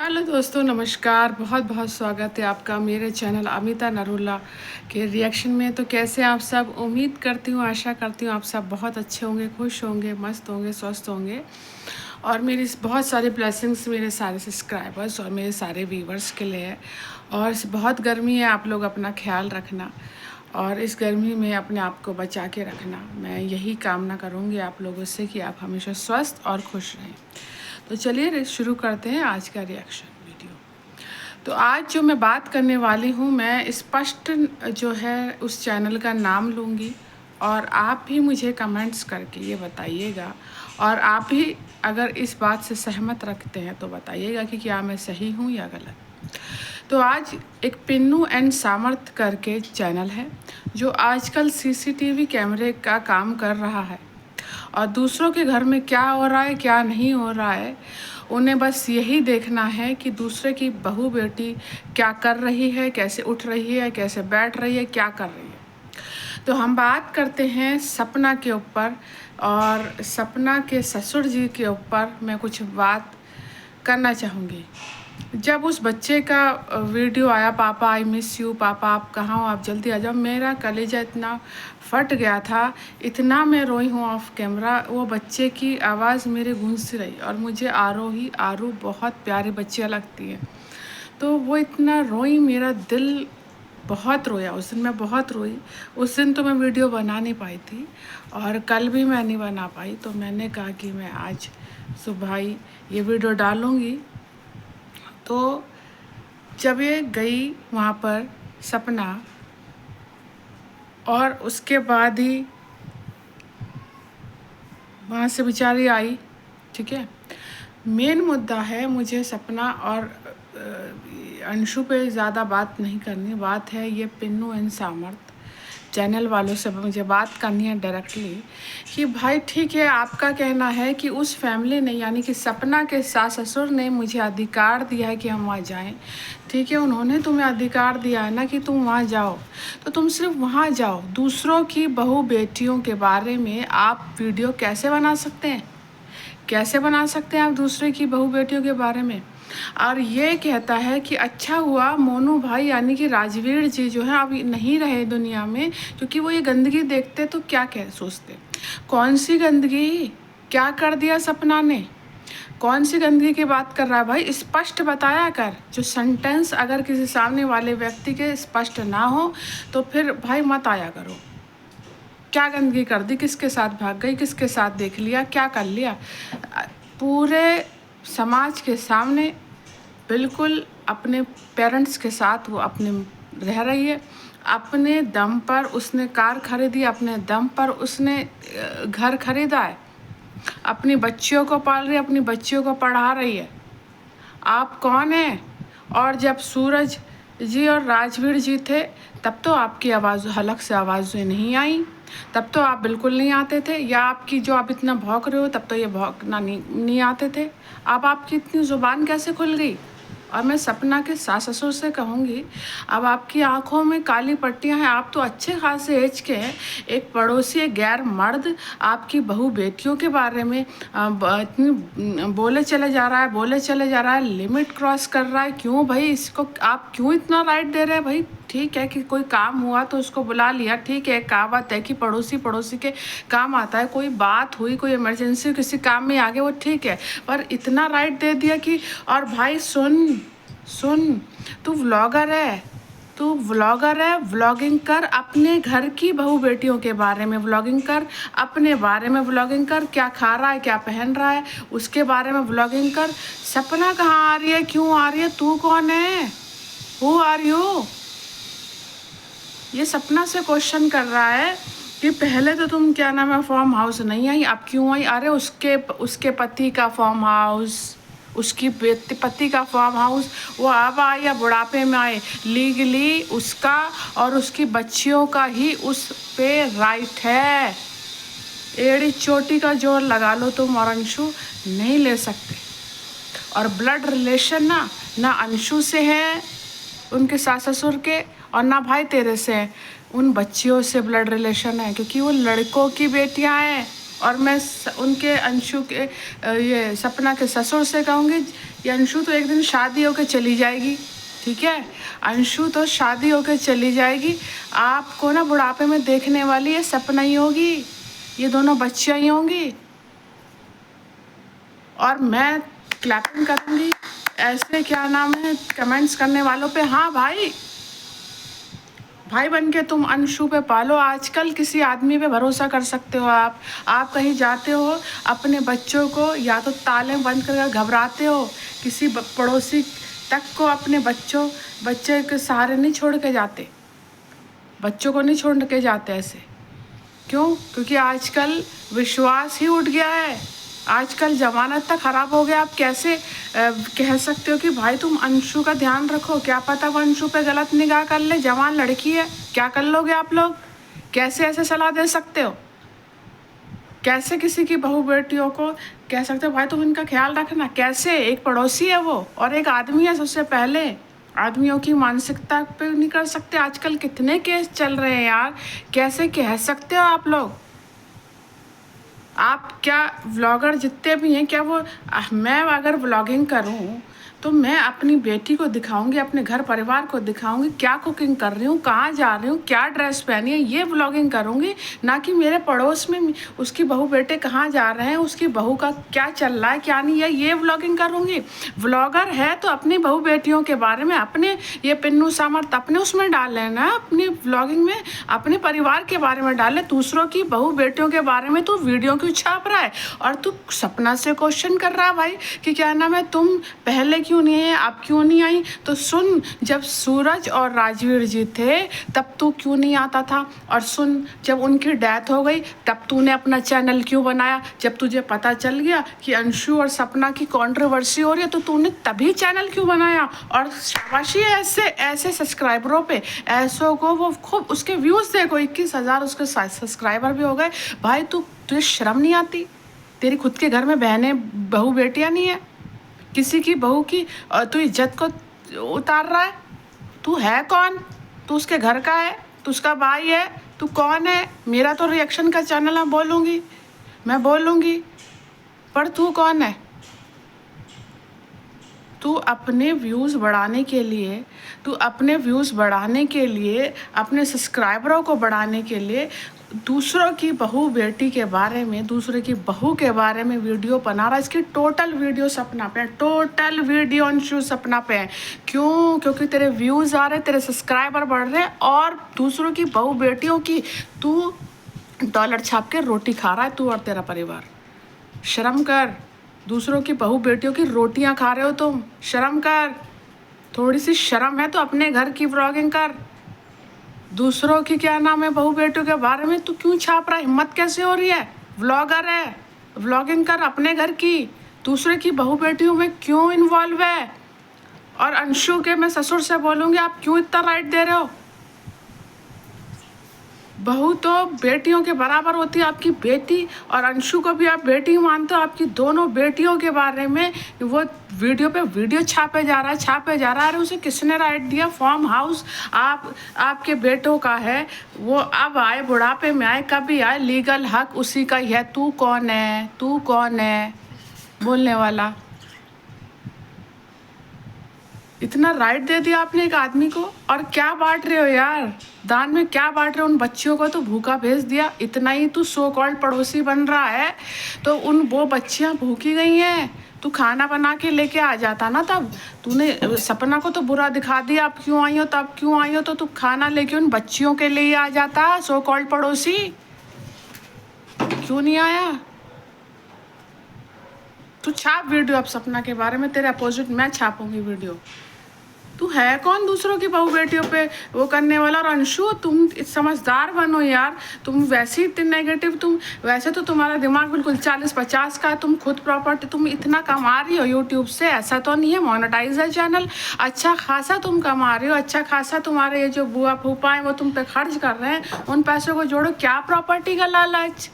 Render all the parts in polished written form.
Hello दोस्तों, नमस्कार। बहुत बहुत स्वागत है आपका मेरे चैनल अमिता नरूला के रिएक्शन में। तो कैसे आप सब? उम्मीद करती हूँ, आशा करती हूँ आप सब बहुत अच्छे होंगे, खुश होंगे, मस्त होंगे, स्वस्थ होंगे। और मेरी बहुत सारी ब्लेसिंग्स मेरे सारे सब्सक्राइबर्स और मेरे सारे व्यूवर्स के लिए है। और बहुत गर्मी है, आप लोग अपना ख्याल रखना और इस गर्मी में अपने आप को बचा के रखना। मैं यही कामना करूँगी आप लोगों से कि आप हमेशा स्वस्थ और खुश रहें। तो चलिए शुरू करते हैं आज का रिएक्शन वीडियो। तो आज जो मैं बात करने वाली हूँ, मैं स्पष्ट जो है उस चैनल का नाम लूँगी और आप भी मुझे कमेंट्स करके ये बताइएगा। और आप भी अगर इस बात से सहमत रखते हैं तो बताइएगा कि क्या मैं सही हूँ या गलत। तो आज एक पिन्नू एंड सामर्थ करके चैनल है जो आजकल सीसीटीवी कैमरे का काम कर रहा है और दूसरों के घर में क्या हो रहा है, क्या नहीं हो रहा है, उन्हें बस यही देखना है कि दूसरे की बहू बेटी क्या कर रही है, कैसे उठ रही है, कैसे बैठ रही है, क्या कर रही है। तो हम बात करते हैं सपना के ऊपर और सपना के ससुर जी के ऊपर मैं कुछ बात करना चाहूँगी। जब उस बच्चे का वीडियो आया, पापा आई मिस यू, पापा आप कहाँ हो, आप जल्दी आ जाओ, मेरा कलेजा इतना फट गया था, इतना मैं रोई हूँ ऑफ कैमरा। वो बच्चे की आवाज़ मेरे गूंजती रही और मुझे आरू बहुत प्यारे बच्चियाँ लगती है। तो वो इतना रोई, मेरा दिल बहुत रोया उस दिन, मैं बहुत रोई। उस दिन तो मैं वीडियो बना नहीं पाई थी और कल भी मैं नहीं बना पाई। तो मैंने कहा कि मैं आज सुबह ही ये वीडियो डालूँगी। तो जब ये गई वहाँ पर सपना और उसके बाद ही वहाँ से बेचारी आई, ठीक है। मेन मुद्दा है, मुझे सपना और अंशु पे ज़्यादा बात नहीं करनी। बात है ये पिन्नू एंड सामर्थ चैनल वालों से मुझे बात करनी है डायरेक्टली कि भाई ठीक है, आपका कहना है कि उस फैमिली ने यानी कि सपना के सास ससुर ने मुझे अधिकार दिया है कि हम वहाँ जाएं। ठीक है, उन्होंने तुम्हें अधिकार दिया है ना कि तुम वहाँ जाओ, तो तुम सिर्फ वहाँ जाओ। दूसरों की बहू बेटियों के बारे में आप वीडियो कैसे बना सकते हैं? कैसे बना सकते हैं आप दूसरे की बहू बेटियों के बारे में? और ये कहता है कि अच्छा हुआ मोनू भाई यानी कि राजवीर जी जो है अब नहीं रहे दुनिया में, क्योंकि वो ये गंदगी देखते तो क्या कह सोचते। कौन सी गंदगी? क्या कर दिया सपना ने? कौन सी गंदगी की बात कर रहा है भाई? स्पष्ट बताया कर। जो सेंटेंस अगर किसी सामने वाले व्यक्ति के स्पष्ट ना हो तो फिर भाई मत आया करो। क्या गंदगी कर दी? किसके साथ भाग गई? किसके साथ देख लिया? क्या कर लिया? पूरे समाज के सामने बिल्कुल अपने पेरेंट्स के साथ वो अपने रह रही है। अपने दम पर उसने कार खरीदी, अपने दम पर उसने घर खरीदा है, अपनी बच्चियों को पाल रही है, अपनी बच्चियों को पढ़ा रही है। आप कौन हैं? और जब सूरज जी और राजवीर जी थे तब तो आपकी आवाज़ हलक से आवाज़ें नहीं आई, तब तो आप बिल्कुल नहीं आते थे। या आपकी जो आप इतना भौंक रहे हो तब तो ये भौंकना नहीं आते थे। अब आपकी इतनी ज़ुबान कैसे खुल गई? और मैं सपना के सास ससुर से कहूँगी, अब आपकी आंखों में काली पट्टियाँ हैं। आप तो अच्छे खासे एज के हैं। एक पड़ोसी, एक गैर मर्द आपकी बहू बेटियों के बारे में इतनी बोले चले जा रहा है, लिमिट क्रॉस कर रहा है। क्यों भाई? इसको आप क्यों इतना राइट दे रहे हैं भाई? ठीक है कि कोई काम हुआ तो उसको बुला लिया, ठीक है, कहावत है कि पड़ोसी के काम आता है। कोई बात हुई, कोई इमरजेंसी किसी काम में आ गया, वो ठीक है, पर इतना राइट दे दिया कि। और भाई सुन, तू व्लॉगर है, व्लॉगिंग कर, अपने घर की बहू बेटियों के बारे में व्लॉगिंग कर, अपने बारे में व्लॉगिंग कर, क्या खा रहा है, क्या पहन रहा है, उसके बारे में व्लॉगिंग कर। सपना कहाँ आ रही है, क्यों आ रही है, तू कौन है, हु आर यू? ये सपना से क्वेश्चन कर रहा है कि पहले तो तुम क्या नाम है फार्म हाउस नहीं आई, अब क्यों आई? अरे उसके पति का फार्म हाउस, उसकी पति का फार्म हाउस, वो अब आए या बुढ़ापे में आए, लीगली उसका और उसकी बच्चियों का ही उस पे राइट है। एड़ी चोटी का जोर लगा लो तुम और अंशु नहीं ले सकते। और ब्लड रिलेशन ना अंशु से है उनके सास ससुर के, और ना भाई तेरे से है। उन बच्चियों से ब्लड रिलेशन है क्योंकि वो लड़कों की बेटियां हैं। और मैं उनके अंशु के ये सपना के ससुर से कहूँगी ये अंशु तो एक दिन शादी होकर चली जाएगी, ठीक है। अंशु तो शादी होकर चली जाएगी, आपको ना बुढ़ापे में देखने वाली ये सपना ही होगी, ये दोनों बच्चियाँ ही होंगी। और मैं क्लैपिंग करूँगी ऐसे क्या नाम है कमेंट्स करने वालों पे। हाँ भाई, भाई बन के तुम अंशु पे पालो। आजकल किसी आदमी पे भरोसा कर सकते हो आप कहीं जाते हो अपने बच्चों को या तो ताले बंद कर घबराते हो, किसी पड़ोसी तक को अपने बच्चे के सहारे नहीं छोड़ के जाते, बच्चों को नहीं छोड़ के जाते ऐसे। क्यों? क्योंकि आजकल विश्वास ही उठ गया है, आजकल ज़माना इतना ख़राब हो गया। आप कैसे कह सकते हो कि भाई तुम अंशु का ध्यान रखो, क्या पता वो अंशु पे गलत निगाह कर ले, जवान लड़की है, क्या कर लोगे आप लोग? कैसे ऐसे सलाह दे सकते हो? कैसे किसी की बहू बेटियों को कह सकते हो भाई तुम इनका ख्याल रखना? कैसे? एक पड़ोसी है वो और एक आदमी है। सबसे पहले आदमियों की मानसिकता पे नहीं कर सकते। आजकल कितने केस चल रहे हैं यार, कैसे कह सकते हो आप लोग? आप क्या व्लॉगर जितने भी हैं, क्या वो मैं अगर व्लॉगिंग करूं तो मैं अपनी बेटी को दिखाऊंगी, अपने घर परिवार को दिखाऊंगी क्या कुकिंग कर रही हूँ, कहाँ जा रही हूँ, क्या ड्रेस पहनी है, ये व्लॉगिंग करूँगी। ना कि मेरे पड़ोस में उसकी बहू बेटे कहाँ जा रहे हैं, उसकी बहू का क्या चल रहा है क्या नहीं है, ये व्लॉगिंग करूँगी। व्लॉगर है तो अपनी बहू बेटियों के बारे में, अपने ये पिन्नू सामर्थ अपने उसमें डाल लेना, अपनी व्लॉगिंग में अपने परिवार के बारे में डाले। दूसरों की बहू बेटियों के बारे में तू वीडियो क्यों छाप रहा है? और तू सपना से क्वेश्चन कर रहा है भाई कि क्या नाम है तुम पहले क्यों नहीं है, आप क्यों नहीं आई? तो सुन, जब सूरज और राजवीर जी थे तब तू क्यों नहीं आता था? और सुन, जब उनकी डेथ हो गई तब तूने अपना चैनल क्यों बनाया? जब तुझे पता चल गया कि अंशु और सपना की कंट्रोवर्सी हो रही है तो तूने तभी चैनल क्यों बनाया? और शाबाशी ऐसे ऐसे सब्सक्राइबरों पे, ऐसों को वो खूब उसके व्यूज़ देखो, 21,000 उसके सब्सक्राइबर भी हो गए। भाई तुझे शर्म नहीं आती? तेरी खुद के घर में बहनें बहू बेटियाँ नहीं है, किसी की बहू की तू इज्जत को उतार रहा है? तू है कौन? तू उसके घर का है? तू उसका भाई है? तू कौन है? मेरा तो रिएक्शन का चैनल है, मैं बोलूँगी, पर तू कौन है? तू अपने व्यूज़ बढ़ाने के लिए अपने सब्सक्राइबरों को बढ़ाने के लिए दूसरों की बहू बेटी के बारे में, दूसरे की बहू के बारे में वीडियो बना रहा है। इसकी टोटल वीडियो सपना पे है, टोटल वीडियो अंशु सपना पे है। क्यों? क्योंकि तेरे व्यूज़ आ रहे, तेरे सब्सक्राइबर बढ़ रहे हैं और दूसरों की बहू बेटियों की तू डॉलर छाप के रोटी खा रहा है, तू और तेरा परिवार। शर्म कर, दूसरों की बहू बेटियों की रोटियां खा रहे हो तुम, शर्म कर। थोड़ी सी शर्म है तो अपने घर की व्लॉगिंग कर, दूसरों की क्या नाम है बहू बेटियों के बारे में तू क्यों छाप रहा है? हिम्मत कैसे हो रही है? व्लॉगर है, व्लॉगिंग कर अपने घर की, दूसरे की बहू बेटियों में क्यों इन्वॉल्व है? और अंशु के मैं ससुर से बोलूँगी आप क्यों इतना राइट दे रहे हो? बहू तो बेटियों के बराबर होती है, आपकी बेटी, और अंशु को भी आप बेटी मानते हो। आपकी दोनों बेटियों के बारे में वो वीडियो पे वीडियो छापे जा रहा है। अरे उसे किसने राइट दिया? फार्म हाउस आपके बेटों का है, वो अब आए बुढ़ापे में आए, कभी आए, लीगल हक उसी का ही है। तू कौन है बोलने वाला? इतना राइट दे दिया आपने एक आदमी को, और क्या बांट रहे हो यार? दान में क्या बांट रहे हो? उन बच्चियों को तो भूखा भेज दिया, इतना ही तू सो कॉल्ड पड़ोसी बन रहा है तो वो बच्चियां भूखी गई हैं, तू खाना बना के लेके आ जाता ना। तब तूने सपना को तो बुरा दिखा दिया, अब क्यों आई हो, तो तू खाना लेके उन बच्चियों के लिए आ जाता, सो कॉल्ड पड़ोसी। क्यों नहीं आया? तू छाप वीडियो अब सपना के बारे में, तेरे अपोजिट मैं छापूंगी वीडियो। तू है कौन दूसरों की बहू बेटियों पे वो करने वाला? और अंशु तुम समझदार बनो यार, तुम वैसे ही इतने नेगेटिव, तुम वैसे तो तुम्हारा दिमाग बिल्कुल 40-50 का है, तुम खुद प्रॉपर्टी, तुम इतना कमा रही हो यूट्यूब से, ऐसा तो नहीं है, मोनेटाइज है चैनल, अच्छा खासा तुम कमा रही हो, अच्छा खासा तुम्हारे ये जो बुआ फूफा हैं वो तुम पे खर्च कर रहे हैं, उन पैसों को जोड़ो। क्या प्रॉपर्टी का लालच?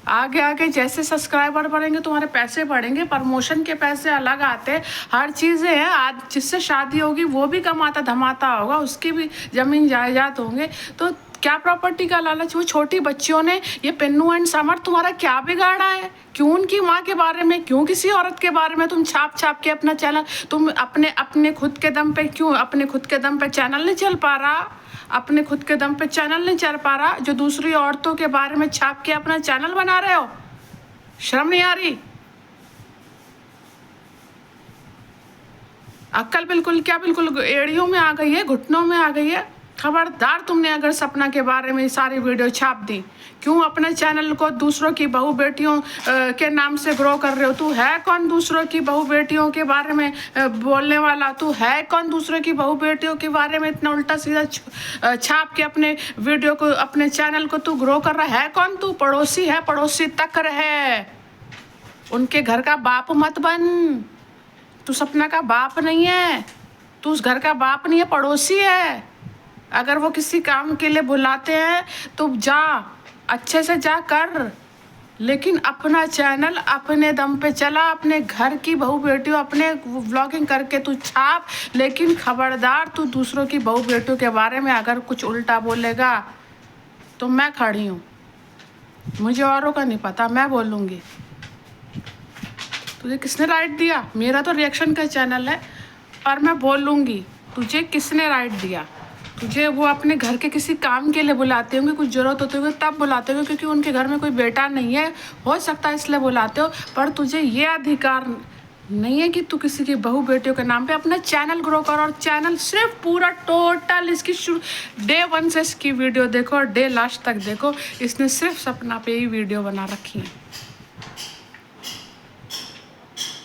आगे जैसे सब्सक्राइबर बढ़ेंगे तुम्हारे पैसे बढ़ेंगे, प्रमोशन के पैसे अलग आते, हर चीज़ें हैं। आज जिससे शादी होगी वो भी कमाता धमाता होगा, उसकी भी ज़मीन जायदाद होंगे, तो क्या प्रॉपर्टी का लालच? वो छोटी बच्चियों ने ये पिन्नू एंड समर तुम्हारा क्या बिगाड़ा है? क्यों उनकी माँ के बारे में, क्यों किसी औरत के बारे में तुम छाप छाप के अपना चैनल, तुम अपने अपने खुद के दम पे, क्यों अपने खुद के दम पे चैनल नहीं चल पा रहा? अपने खुद के दम पे चैनल नहीं चल पा रहा, जो दूसरी औरतों के बारे में छाप के अपना चैनल बना रहे हो? शर्म नहीं आ रही? अक्ल बिल्कुल क्या, बिल्कुल एड़ियों में आ गई है, घुटनों में आ गई है? खबरदार, तुमने अगर सपना के बारे में सारी वीडियो छाप दी, क्यों अपने चैनल को दूसरों की बहू बेटियों के नाम से ग्रो कर रहे हो? तू है कौन दूसरों की बहू बेटियों के बारे में बोलने वाला? तू है कौन दूसरों की बहू बेटियों के बारे में इतना उल्टा सीधा छाप के अपने वीडियो को, अपने चैनल को तू ग्रो कर रहा है? कौन तू? पड़ोसी है, पड़ोसी तक रहे, उनके घर का बाप मत बन। तू सपना का बाप नहीं है, तू उस घर का बाप नहीं है, पड़ोसी है। अगर वो किसी काम के लिए बुलाते हैं तो जा, अच्छे से जा कर, लेकिन अपना चैनल अपने दम पे चला, अपने घर की बहू बेटियों अपने व्लॉगिंग करके तू छाप, लेकिन खबरदार तू दूसरों की बहू बेटियों के बारे में अगर कुछ उल्टा बोलेगा तो मैं खड़ी हूँ, मुझे औरों का नहीं पता, मैं बोलूँगी। तुझे किसने राइट दिया? मेरा तो रिएक्शन का चैनल है और मैं बोलूँगी। तुझे किसने राइट दिया? तुझे वो अपने घर के किसी काम के लिए बुलाते होंगे, कुछ ज़रूरत होती होगी तब बुलाते होंगे, क्योंकि उनके घर में कोई बेटा नहीं है, हो सकता है इसलिए बुलाते हो। पर तुझे ये अधिकार नहीं है कि तू किसी की बहू बेटियों के नाम पे अपना चैनल ग्रो कर। और चैनल सिर्फ पूरा टोटल इसकी शुरू डे 1 से इसकी वीडियो देखो और डे लास्ट तक देखो, इसने सिर्फ सपना पे ही वीडियो बना रखी है।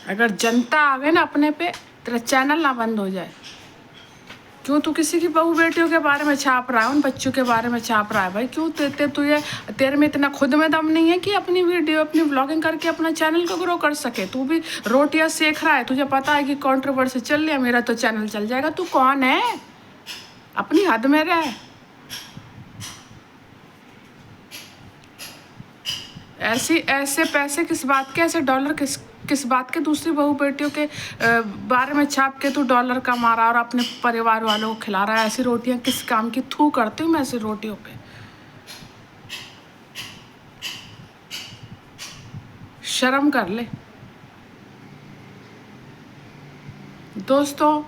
अगर जनता आ गई ना अपने पे, तेरा चैनल ना बंद हो जाए। क्यों तू किसी की बहू बेटियों के बारे में छाप रहा है, उन बच्चों के बारे में छाप रहा है? भाई क्यों तुझे, तेरे में इतना खुद में दम नहीं है कि अपनी वीडियो, अपनी व्लॉगिंग करके अपना चैनल को ग्रो कर सके? तू भी रोटियां सेक रहा है, तुझे पता है कि कंट्रोवर्सी चल रही है, मेरा तो चैनल चल जाएगा। तू कौन है? अपनी हद में रह। ऐसे पैसे किस बात के, ऐसे डॉलर किस बात के दूसरी बहू बेटियों के बारे में छाप के तू डॉलर कमा रहा और अपने परिवार वालों को खिला रहा है? ऐसी रोटियां किस काम की? थू करती हूँ मैं ऐसी रोटियों पे। शर्म कर ले। दोस्तों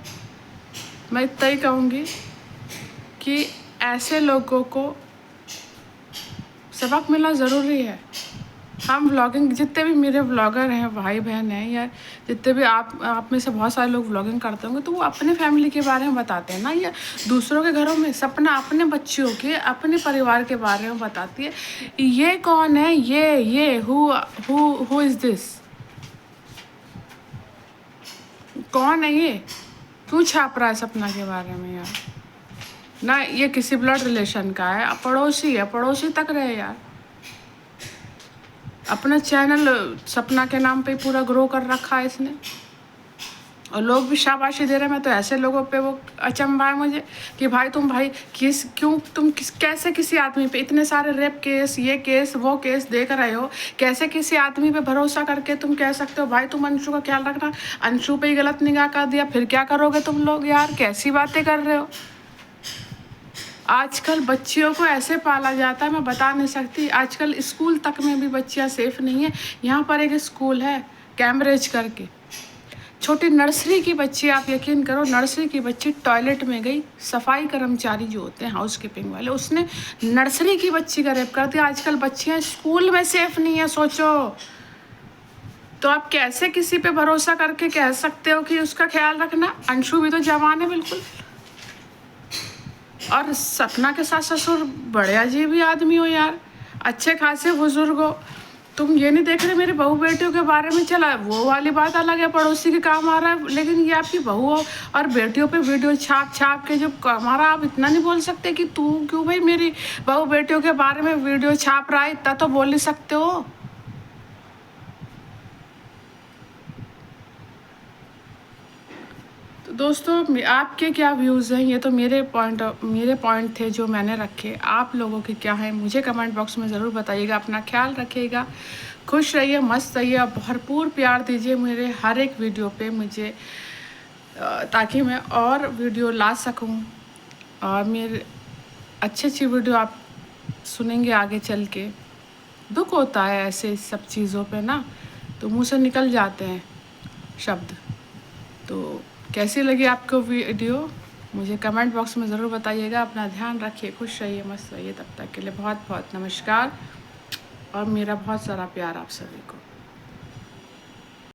मैं इतना ही कहूँगी कि ऐसे लोगों को सबक मिलना ज़रूरी है। हम व्लॉगिंग, जितने भी मेरे व्लॉगर हैं, भाई बहन हैं, या जितने भी आप में से बहुत सारे लोग व्लॉगिंग करते होंगे, तो वो अपने फैमिली के बारे में बताते हैं ना, या दूसरों के घरों में सपना अपने बच्चियों के, अपने परिवार के बारे में बताती है। ये कौन है? ये हु इज़ दिस? कौन है ये? क्यों छाप रहा है सपना के बारे में यार? ना ये किसी ब्लड रिलेशन का है, पड़ोसी है, पड़ोसी तक रहे यार। अपना चैनल सपना के नाम पे पूरा ग्रो कर रखा है इसने, और लोग भी शाबाशी दे रहे हैं। मैं तो ऐसे लोगों पे वो अचंभा है मुझे कि भाई तुम कैसे किसी आदमी पे इतने सारे रेप केस, ये केस, वो केस देख रहे हो, कैसे किसी आदमी पे भरोसा करके तुम कह सकते हो भाई तुम अंशु का ख्याल रखना? अंशु पे ही गलत निगाह कर दिया, फिर क्या करोगे तुम लोग यार? कैसी बातें कर रहे हो? आजकल बच्चियों को ऐसे पाला जाता है, मैं बता नहीं सकती। आजकल स्कूल तक में भी बच्चियां सेफ नहीं है। यहाँ पर एक स्कूल है कैम्ब्रिज करके, छोटी नर्सरी की बच्ची, आप यकीन करो नर्सरी की बच्ची टॉयलेट में गई, सफाई कर्मचारी जो होते हैं हाउस कीपिंग वाले, उसने नर्सरी की बच्ची का रेप कर दिया। आजकल बच्चियाँ स्कूल में सेफ नहीं है, सोचो। तो आप कैसे किसी पे भरोसा करके कह सकते हो कि उसका ख्याल रखना? अंशु भी तो जवान है बिल्कुल, और सपना के सास ससुर बड़े अजीब ही आदमी हो यार, अच्छे खासे बुजुर्ग हो। तुम ये नहीं देख रहे मेरी बहू बेटियों के बारे में चला, वो वाली बात अलग है, पड़ोसी के काम आ रहा है, लेकिन ये आपकी बहू और बेटियों पे वीडियो छाप छाप के जब कमा रहा, आप इतना नहीं बोल सकते कि तू क्यों भाई मेरी बहू बेटियों के बारे में वीडियो छाप रहा है? इतना तो बोल नहीं सकते हो। तो दोस्तों आपके क्या व्यूज़ हैं? ये तो मेरे पॉइंट थे जो मैंने रखे। आप लोगों के क्या हैं मुझे कमेंट बॉक्स में ज़रूर बताइएगा। अपना ख्याल रखिएगा, खुश रहिए, मस्त रहिए, भरपूर प्यार दीजिए मेरे हर एक वीडियो पे मुझे, ताकि मैं और वीडियो ला सकूं। और अच्छी अच्छी वीडियो आप सुनेंगे आगे चल के। दुख होता है ऐसे सब चीज़ों पे ना, तो मुंह से निकल जाते हैं शब्द। तो कैसी लगी आपको वीडियो मुझे कमेंट बॉक्स में ज़रूर बताइएगा। अपना ध्यान रखिए, खुश रहिए, मस्त रहिए। तब तक के लिए बहुत बहुत नमस्कार और मेरा बहुत सारा प्यार आप सभी को।